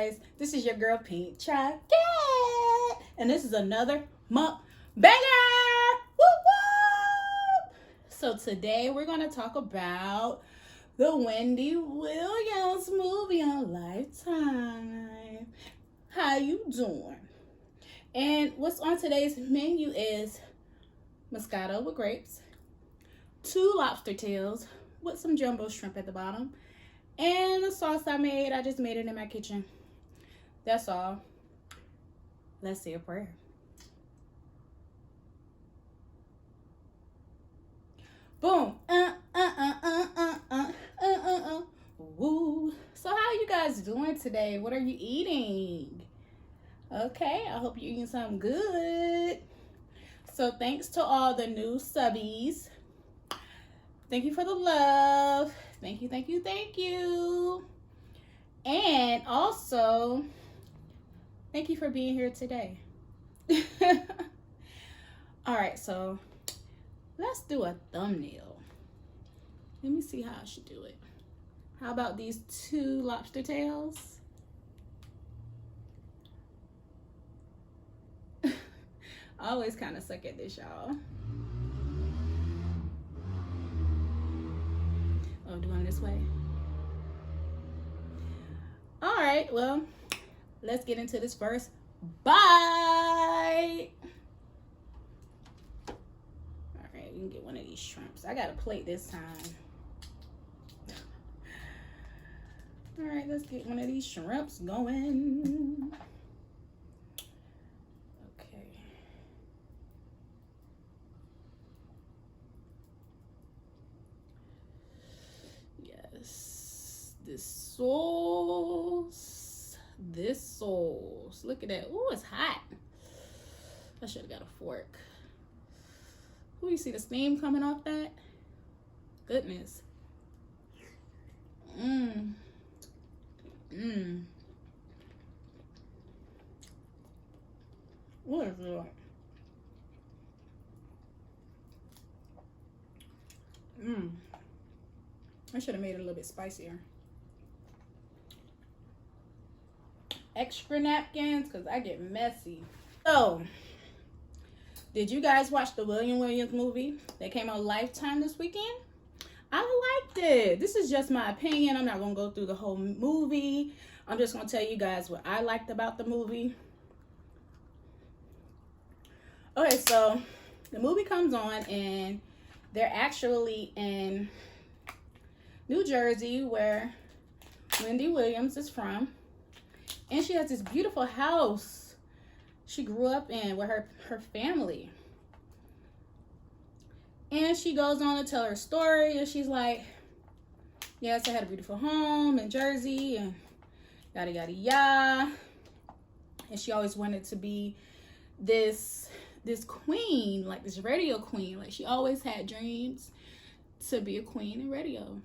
guys? This is your girl Pink Chocolate, and this is another Mukbang. Woo woo! So today we're gonna talk about the Wendy Williams movie on Lifetime. How you doing? And what's on today's menu is Moscato with grapes, 2 lobster tails with some jumbo shrimp at the bottom, and the sauce I just made it in my kitchen. That's all. Let's say a prayer. Boom. Woo. So how you guys doing today? What are you eating? Okay, I hope you're eating something good. So thanks to all the new subbies. Thank you for the love. Thank you, thank you, thank you. And also, thank you for being here today. All right, so let's do a thumbnail. Let me see how I should do it. How about these 2 lobster tails? I always kind of suck at this, y'all. Oh, doing this way. All right, well, let's get into this first bite. All right, we can get one of these shrimps. I got a plate this time. All right, let's get one of these shrimps going. Okay. Yes, this sauce. Look at that. Oh, it's hot. I should have got a fork. Oh, you see the steam coming off that? Goodness. What is that? I should have made it a little bit spicier. Extra napkins, because I get messy. So, did you guys watch the Williams movie that came on Lifetime this weekend? I liked it. This is just my opinion. I'm not going to go through the whole movie. I'm just going to tell you guys what I liked about the movie. Okay, so the movie comes on and they're actually in New Jersey, where Wendy Williams is from. And she has this beautiful house she grew up in with her family. And she goes on to tell her story, and she's like, yes, I had a beautiful home in Jersey, and yada, yada, yada. And she always wanted to be this queen, like this radio queen. Like, she always had dreams to be a queen in radio.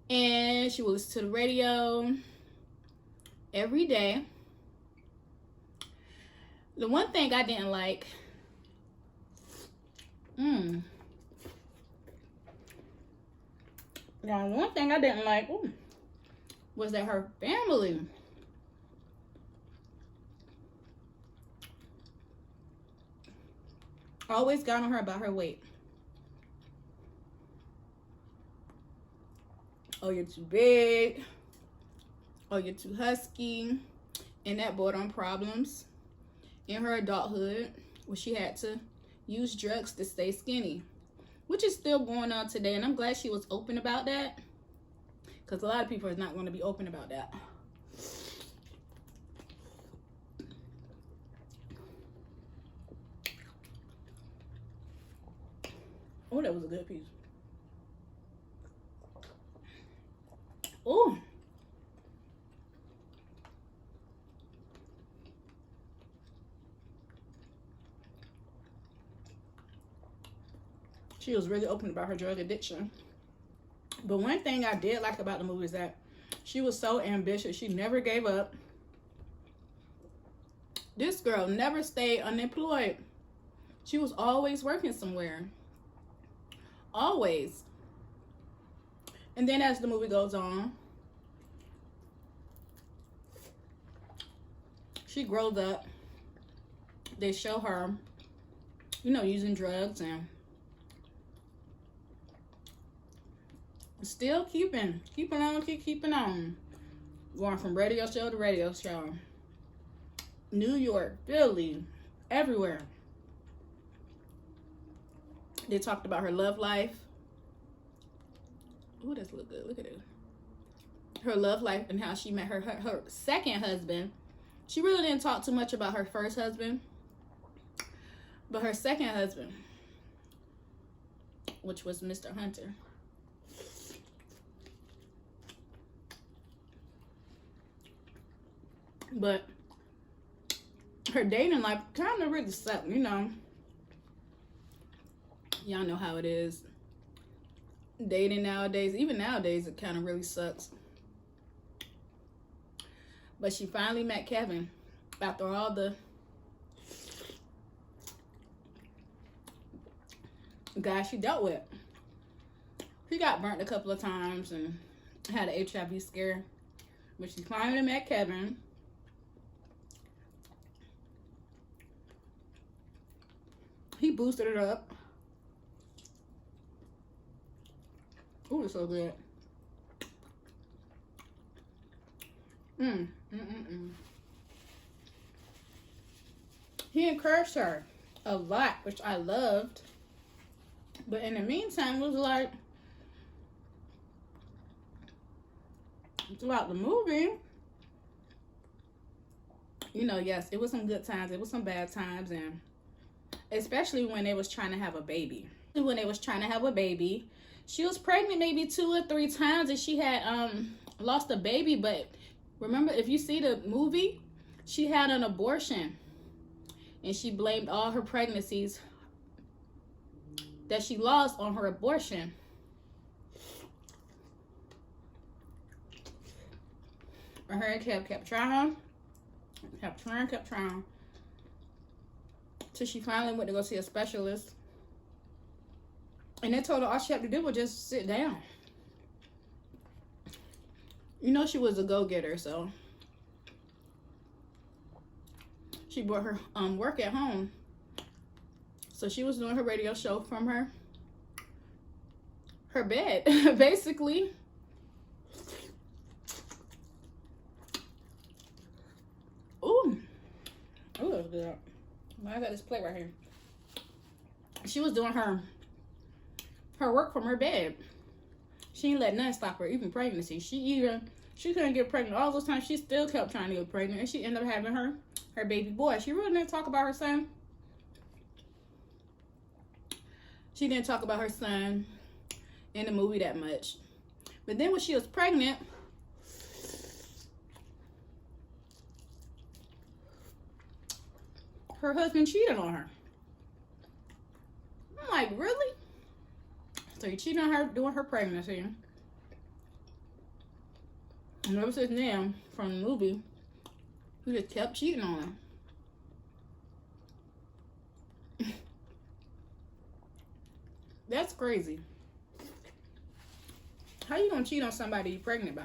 And she would listen to the radio every day. The one thing I didn't like, now one thing I didn't like was that her family always got on her about her weight. Oh, you're too big. Oh, you're too husky. And that brought on problems in her adulthood, where she had to use drugs to stay skinny, which is still going on today. And I'm glad she was open about that, because a lot of people are not going to be open about that. Oh, that was a good piece. Oh. She was really open about her drug addiction. But one thing I did like about the movie is that she was so ambitious. She never gave up. This girl never stayed unemployed. She was always working somewhere. Always. And then as the movie goes on, she grows up. They show her, you know, using drugs and still keeping on. Going from radio show to radio show. New York, Philly, everywhere. They talked about her love life. Ooh, this look good. Look at it. Her love life and how she met her second husband. She really didn't talk too much about her first husband. But her second husband, which was Mr. Hunter. But her dating life kind of really sucked, you know. Y'all know how it is. Dating nowadays, even nowadays, it kind of really sucks. But she finally met Kevin after all the guys she dealt with. He got burnt a couple of times and had an HIV scare. But she finally met Kevin. He boosted it up. Ooh, it's so good. He encouraged her a lot, which I loved. But in the meantime, it was like, throughout the movie, you know, yes, it was some good times, it was some bad times, and especially when they was trying to have a baby. When they was trying to have a baby, she was pregnant maybe 2 or 3 times, and she had lost a baby. But remember, if you see the movie, she had an abortion, and she blamed all her pregnancies that she lost on her abortion. And her kept trying, till she finally went to go see a specialist. And they told her all she had to do was just sit down. You know, she was a go-getter, so she brought her work at home. So she was doing her radio show from her bed, basically. Ooh, that's good. I got this plate right here. She was doing her work from her bed. She didn't let nothing stop her, even pregnancy. She couldn't get pregnant all those times. She still kept trying to get pregnant, and she ended up having her baby boy. She really didn't talk about her son. She didn't talk about her son in the movie that much. But then when she was pregnant, her husband cheated on her. I'm like, really? So he cheated on her during her pregnancy. And ever since then, from the movie, he just kept cheating on her. That's crazy. How you gonna cheat on somebody you're pregnant by?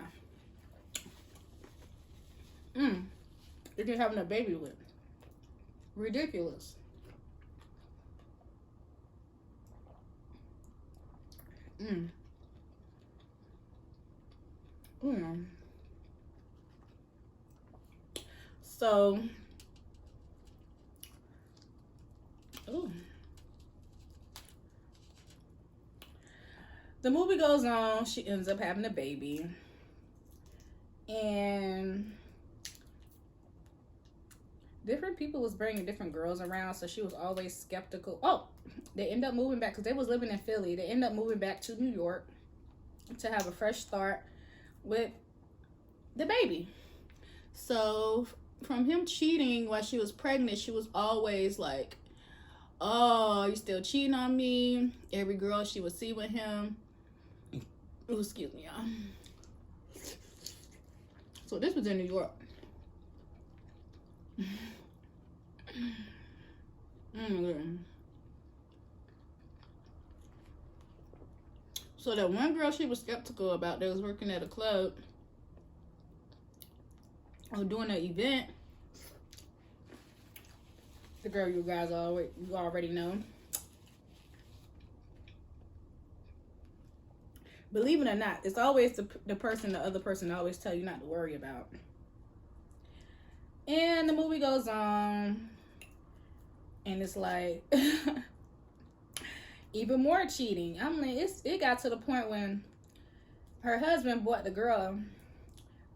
If you're having a baby with. Ridiculous. So, the movie goes on. She ends up having a baby, and different people was bringing different girls around, so she was always skeptical. Oh, they end up moving back because they was living in Philly. They end up moving back to New York to have a fresh start with the baby. So from him cheating while she was pregnant, she was always like, oh, you still cheating on me? Every girl she would see with him. Oh, excuse me, y'all. So this was in New York. So that one girl she was skeptical about that was working at a club or doing an event, The girl you guys already know. Believe it or not, it's always the other person always tell you not to worry about. And the movie goes on, and it's like even more cheating. I mean, it got to the point when her husband bought the girl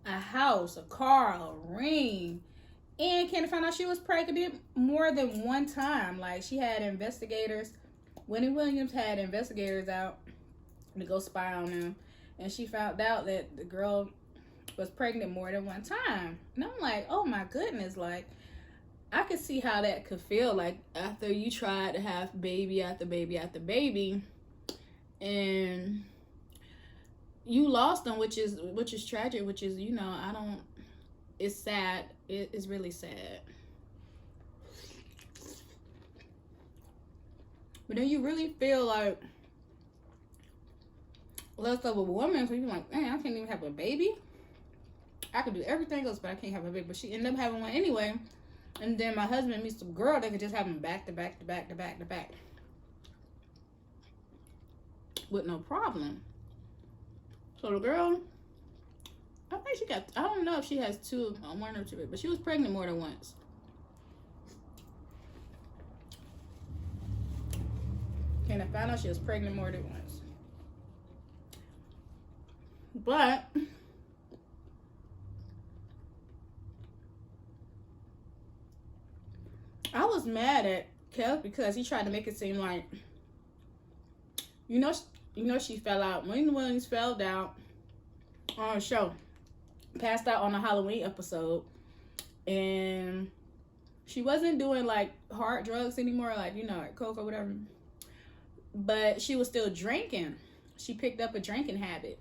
a house, a car, a ring, and Candy found out she was pregnant more than one time. Like, she had investigators. Wendy Williams had investigators out to go spy on them, and she found out that the girl was pregnant more than one time. And I'm like, oh my goodness, like, I could see how that could feel, like, after you tried to have baby after baby after baby, and you lost them, which is tragic, which is, you know, it's sad. It's really sad. But then you really feel like less of a woman, so you're like, man, I can't even have a baby. I could do everything else, but I can't have a baby. But she ended up having one anyway. And then my husband meets some girl that could just have them back to back to back to back to back with no problem. So the girl, I think she got, I don't know if she has one or two, but she was pregnant more than once. And I found out she was pregnant more than once. But I was mad at Kev because he tried to make it seem like, you know, she fell out. Wendy Williams fell out on a show, passed out on a Halloween episode, and she wasn't doing like hard drugs anymore, like, you know, like coke or whatever. But she was still drinking. She picked up a drinking habit.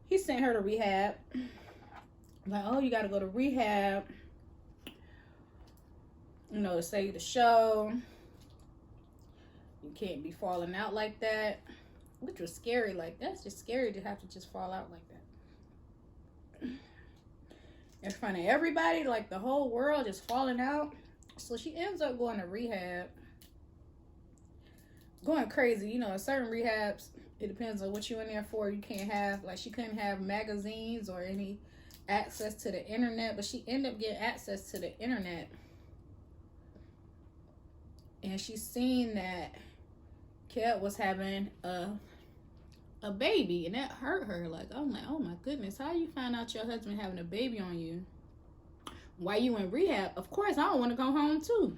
He sent her to rehab. Like, oh, you gotta go to rehab, you know, to save the show. You can't be falling out like that. Which was scary. Like, that's just scary to have to just fall out like that. In front of everybody, like the whole world just falling out. So she ends up going to rehab. Going crazy. You know, in certain rehabs, it depends on what you're in there for. You can't have, like, she couldn't have magazines or any access to the internet. But she ended up getting access to the internet. And she seen that Kat was having a baby, and that hurt her. Like, I'm like, oh my goodness, how you find out your husband having a baby on you while you in rehab? Of course, I don't want to go home too.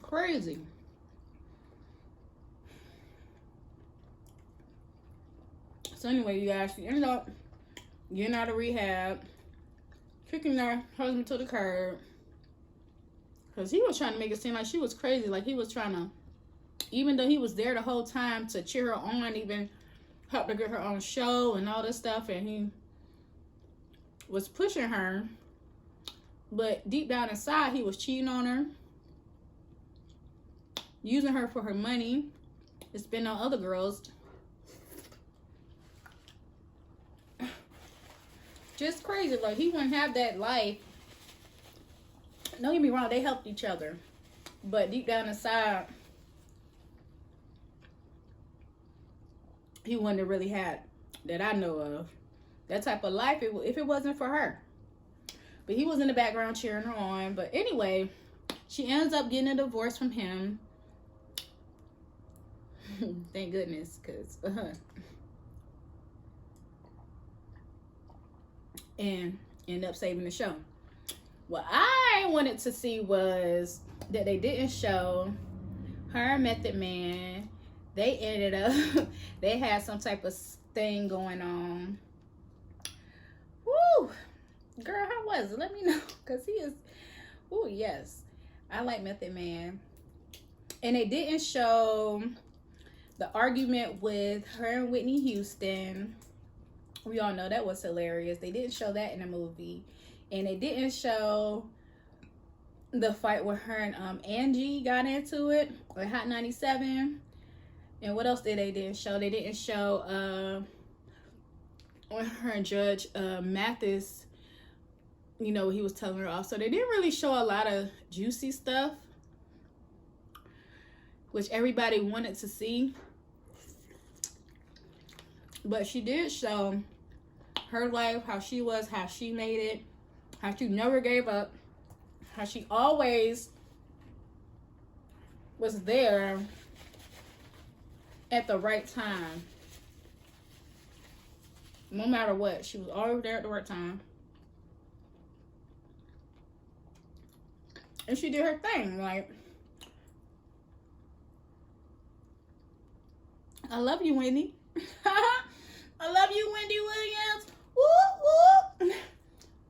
Crazy. So anyway, you guys, she ended up getting out of rehab, kicking her husband to the curb. Because he was trying to make it seem like she was crazy. Like, he was trying to, even though he was there the whole time to cheer her on, even help her get her own show and all this stuff. And he was pushing her. But deep down inside, he was cheating on her. Using her for her money. To spend on other girls. Just crazy. Like, he wouldn't have that life. Don't get me wrong, they helped each other. But deep down inside, he wouldn't have really had, that I know of, that type of life if it wasn't for her. But he was in the background cheering her on. But anyway, she ends up getting a divorce from him. Thank goodness, because and end up saving the show. What I wanted to see was that they didn't show her and Method Man. They ended up, they had some type of thing going on. Woo! Girl, how was it? Let me know. Because he is, oh yes. I like Method Man. And they didn't show the argument with her and Whitney Houston. We all know that was hilarious. They didn't show that in the movie. And they didn't show the fight with her and Angie got into it with Hot 97. And what else did they didn't show? They didn't show when her and Judge Mathis, you know, he was telling her off. So they didn't really show a lot of juicy stuff, which everybody wanted to see. But she did show her life, how she was, how she made it, how she never gave up, how she always was there at the right time. No matter what, she was always there at the right time. And she did her thing. Like, I love you, Wendy. I love you, Wendy Williams. Whoop, whoop.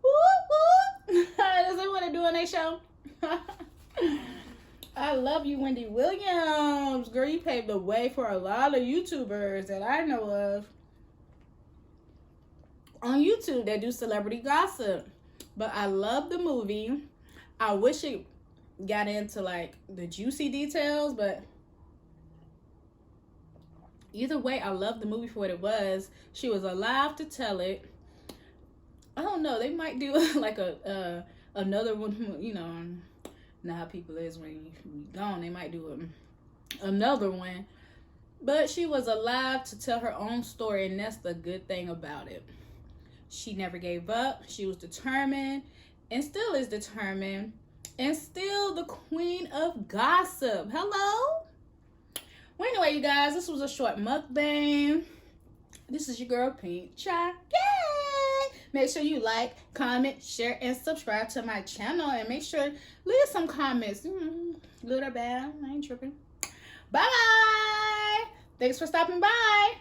Whoop, whoop. Is that what they do on their show? I love you, Wendy Williams. Girl, you paved the way for a lot of YouTubers that I know of on YouTube that do celebrity gossip. But I love the movie. I wish it got into like the juicy details, but either way, I love the movie for what it was. She was alive to tell it. I don't know. They might do like another one. You know how people is when you gone. They might do another one. But she was alive to tell her own story, and that's the good thing about it. She never gave up. She was determined, and still is determined, and still the queen of gossip. Hello. Well, anyway, you guys, this was a short mukbang. This is your girl, Pink Chocolate. Make sure you like, comment, share, and subscribe to my channel. And make sure leave some comments. Good or bad, I ain't tripping. Bye-bye. Thanks for stopping by.